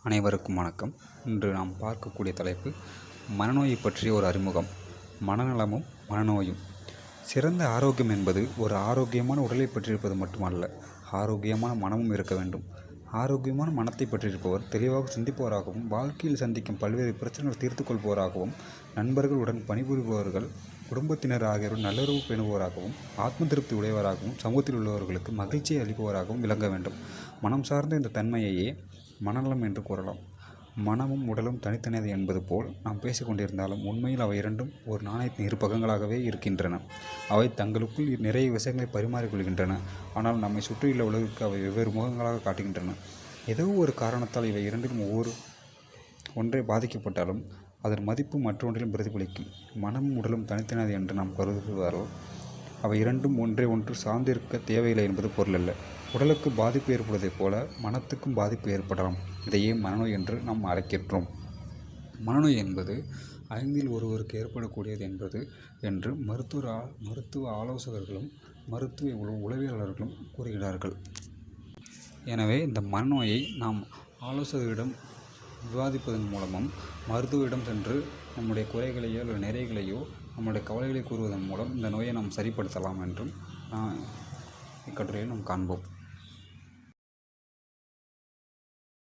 அனைவருக்கும் வணக்கம். இன்று நாம் பார்க்கக்கூடிய தலைப்பு மனநோயை பற்றிய ஒரு அறிமுகம். மனநலமும் மனநோயும். சிறந்த ஆரோக்கியம் என்பது ஒரு ஆரோக்கியமான உடலை பற்றியிருப்பது மட்டுமல்ல, ஆரோக்கியமான மனமும் இருக்க வேண்டும். ஆரோக்கியமான மனத்தை பற்றியிருப்பவர் தெளிவாக சிந்திப்பவராகவும், வாழ்க்கையில் சந்திக்கும் பல்வேறு பிரச்சனைகள் தீர்த்து கொள்பவராகவும், நண்பர்களுடன் பணிபுரிபவர்கள், குடும்பத்தினர் ஆகியோருடன் நல்லுறவு பேணுபவராகவும், ஆத்ம திருப்தி உடையவராகவும், சமூகத்தில் உள்ளவர்களுக்கு மகிழ்ச்சியை அளிப்பவராகவும் விளங்க வேண்டும். மனம் சார்ந்த இந்த தன்மையையே மனநலம் என்று கூறலாம். மனமும் உடலும் தனித்தனியது என்பது போல் நாம் பேசிக்கொண்டிருந்தாலும் உண்மையில் அவை இரண்டும் ஒரு நாணயத்தின் இரு பக்கங்களாகவே இருக்கின்றன. அவை தங்களுக்குள் நிறைய விஷயங்களை பரிமாறிக்கொள்கின்றன. ஆனால் நம்மை சுற்றியுள்ள உலகிற்கு அவை வெவ்வேறு முகங்களாக காட்டுகின்றன. ஏதோ ஒரு காரணத்தால் இவை இரண்டிலும் ஒன்றை பாதிக்கப்பட்டாலும் அதன் மதிப்பு மற்றொன்றிலும் பிரதிபலிக்கும். மனமும் உடலும் தனித்தனியது என்று நாம் கருதுவதால் அவை இரண்டும் ஒன்று சார்ந்திருக்க தேவையில்லை என்பது பொருளல்ல. உடலுக்கு பாதிப்பு ஏற்படுவதைப் போல மனத்துக்கும் பாதிப்பு ஏற்படலாம். இதையே மனநோய் என்று நாம் அழைக்கின்றோம். மனநோய் என்பது 5 ஒருவருக்கு ஏற்படக்கூடியது என்று மருத்துவ ஆலோசகர்களும் மருத்துவ உளவியலாளர்களும் கூறுகிறார்கள். எனவே இந்த மனநோயை நாம் ஆலோசகரிடம் விவாதிப்பதன் மூலமும், மருத்துவரிடம் சென்று நம்முடைய குறைகளையோ அல்லது நிறைகளையோ நம்முடைய கவலைகளை கூறுவதன் மூலம் இந்த நோயை நாம் சரிப்படுத்தலாம் என்றும் இக்கட்டுரையில் நாம் காண்போம்.